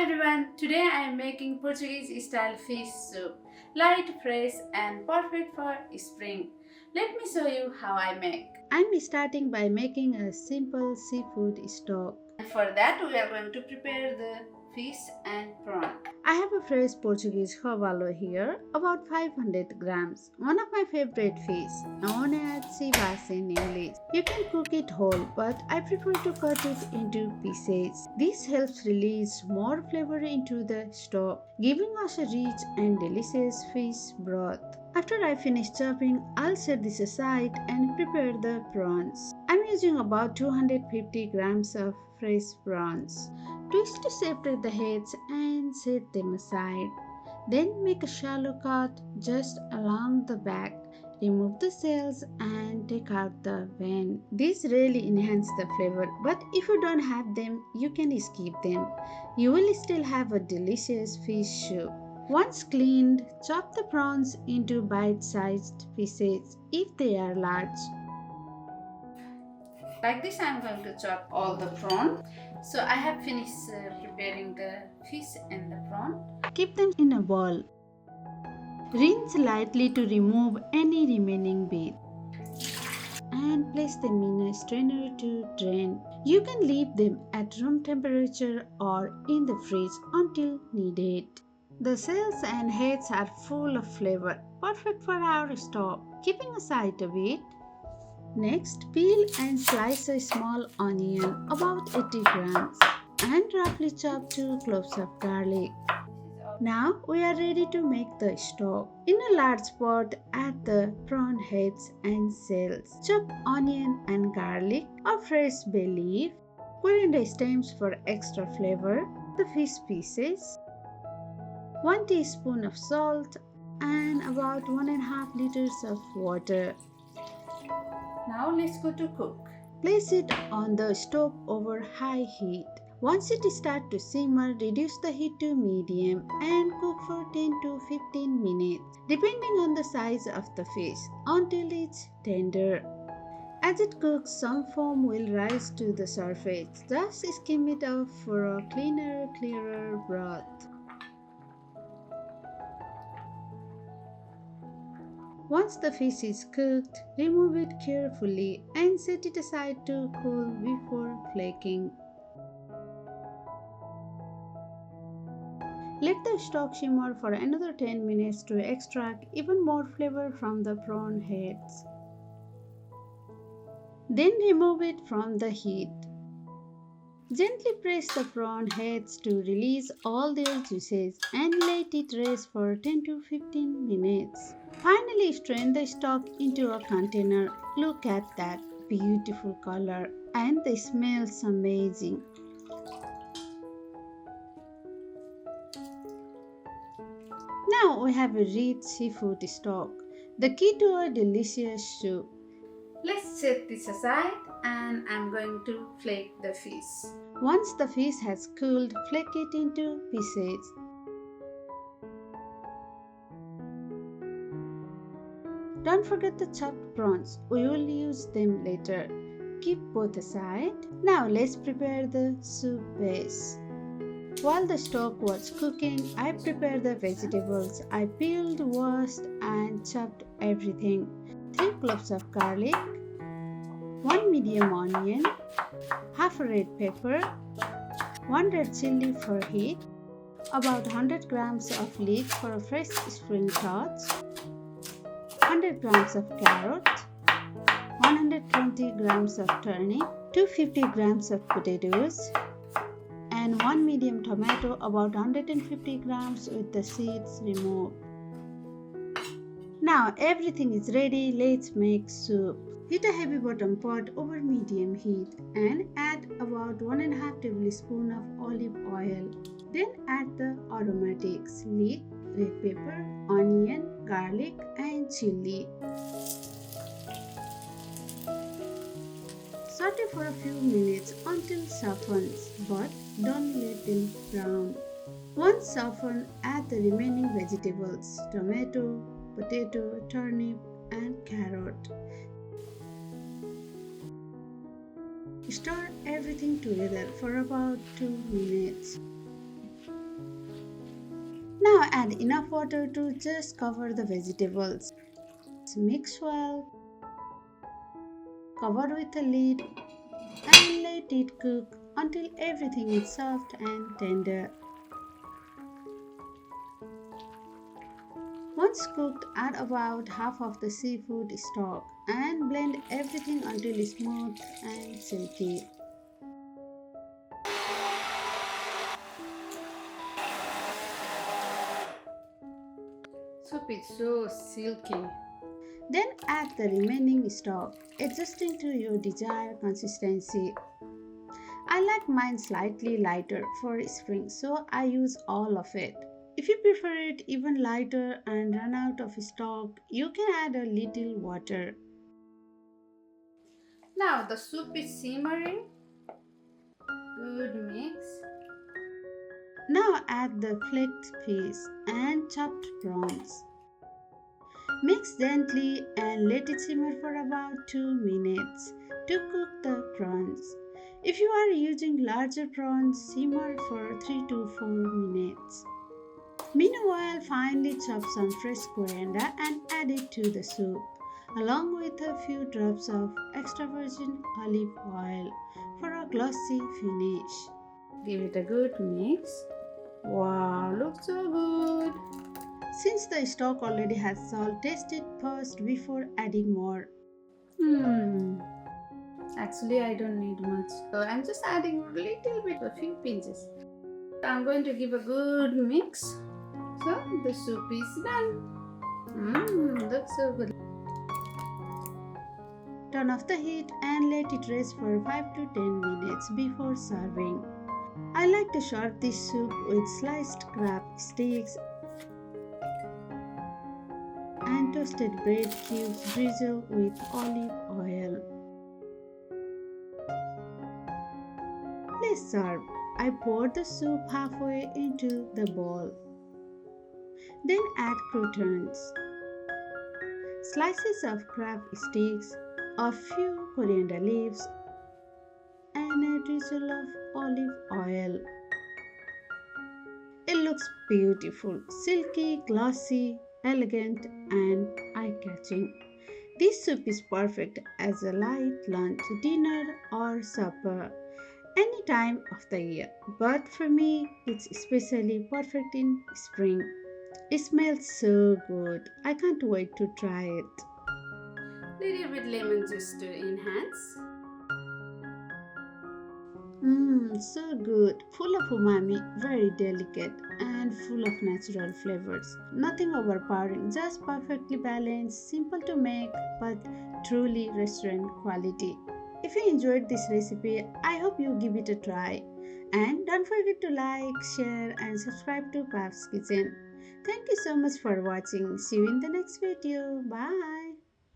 everyone, today I am making Portuguese style fish soup. Light, fresh and perfect for spring. Let me show you how I make. I'm starting by making a simple seafood stock. And for that we are going to prepare the fish and prawn. I have a fresh Portuguese robálo here, about 500 grams. One of my favorite fish, known as sivas in English. You can cook it whole, but I prefer to cut it into pieces. This helps release more flavor into the stock, giving us a rich and delicious fish broth. After I finish chopping, I'll set this aside and prepare the prawns. I'm using about 250 grams of fresh prawns. Twist separate the heads and set them aside. Then make a shallow cut just along the back. Remove the shells and take out the vein. These really enhance the flavor, but if you don't have them, you can skip them. You will still have a delicious fish soup. Once cleaned, chop the prawns into bite-sized pieces if they are large. Like this I am going to chop all the prawn. So I have finished preparing the fish and the prawn. Keep them in a bowl. Rinse lightly to remove any remaining bit and place them in a strainer to drain. You can leave them at room temperature or in the fridge until needed. The shells and heads are full of flavor, perfect for our stock. Keeping aside a bit. Next, peel and slice a small onion, about 80 grams, and roughly chop 2 cloves of garlic. Now we are ready to make the stock. In a large pot, add the prawn heads and shells. Chop onion and garlic, a fresh bay leaf, coriander stems for extra flavor, the fish pieces, 1 teaspoon of salt, and about 1.5 liters of water. Now let's go to cook. Place it on the stove over high heat. Once it starts to simmer, reduce the heat to medium and cook for 10 to 15 minutes, depending on the size of the fish, until it's tender. As it cooks, some foam will rise to the surface. Just skim it off for a cleaner, clearer broth. Once the fish is cooked, remove it carefully and set it aside to cool before flaking. Let the stock simmer for another 10 minutes to extract even more flavor from the prawn heads. Then remove it from the heat. Gently press the prawn heads to release all their juices and let it rest for 10 to 15 minutes. Finally, strain the stock into a container. Look at that beautiful color, and the smells amazing. Now we have a rich seafood stock, the key to a delicious soup. Let's set this aside and I'm going to flake the fish. Once the fish has cooled, flake it into pieces. Don't forget the chopped prawns, we will use them later. Keep both aside. Now let's prepare the soup base. While the stock was cooking, I prepared the vegetables. I peeled, washed and chopped everything. 3 cloves of garlic, 1 medium onion, half a red pepper, 1 red chili for heat, about 100 grams of leeks for a fresh spring touch, 100 grams of carrot, 120 grams of turnip, 250 grams of potatoes, and 1 medium tomato, about 150 grams with the seeds removed. Now everything is ready, let's make soup. Heat a heavy bottom pot over medium heat and add about 1.5 tablespoons of olive oil. Then add the aromatics, leek, red pepper, onion, garlic and chili. Saute for a few minutes until softens, but don't let them brown. Once softened, add the remaining vegetables, tomato, potato, turnip and carrot. Stir everything together for about 2 minutes. Now add enough water to just cover the vegetables. Mix well, cover with a lid and let it cook until everything is soft and tender. Once cooked, add about half of the seafood stock and blend everything until it's smooth and silky. Soup is so silky. Then add the remaining stock, adjusting to your desired consistency. I like mine slightly lighter for spring, so I use all of it. If you prefer it even lighter and run out of stock, you can add a little water. Now the soup is simmering. Good mix. Now add the flaked fish and chopped prawns. Mix gently and let it simmer for about 2 minutes to cook the prawns. If you are using larger prawns, simmer for 3 to 4 minutes. Meanwhile, finely chop some fresh coriander and add it to the soup, along with a few drops of extra virgin olive oil for a glossy finish. Give it a good mix. Wow, looks so good. Since the stock already has salt, taste it first before adding more. Hmm. Actually, I don't need much. So I'm just adding a little bit, a few pinches. I'm going to give a good mix. So the soup is done. Mmm, looks so good. Turn off the heat and let it rest for 5 to 10 minutes before serving. I like to serve this soup with sliced crab sticks and toasted bread cubes drizzled with olive oil. Let's serve. I pour the soup halfway into the bowl. Then add croutons, slices of crab sticks, a few coriander leaves, and a drizzle of olive oil. It looks beautiful, silky, glossy, elegant, and eye catching. This soup is perfect as a light lunch, dinner, or supper any time of the year. But for me, it's especially perfect in spring. It smells so good. I can't wait to try it. Little bit lemon juice to enhance. Mmm, so good. Full of umami, very delicate, and full of natural flavors. Nothing overpowering, just perfectly balanced, simple to make, but truly restaurant quality. If you enjoyed this recipe, I hope you give it a try. And don't forget to like, share, and subscribe to Pab's Kitchen. Thank you so much for watching. See you in the next video. Bye.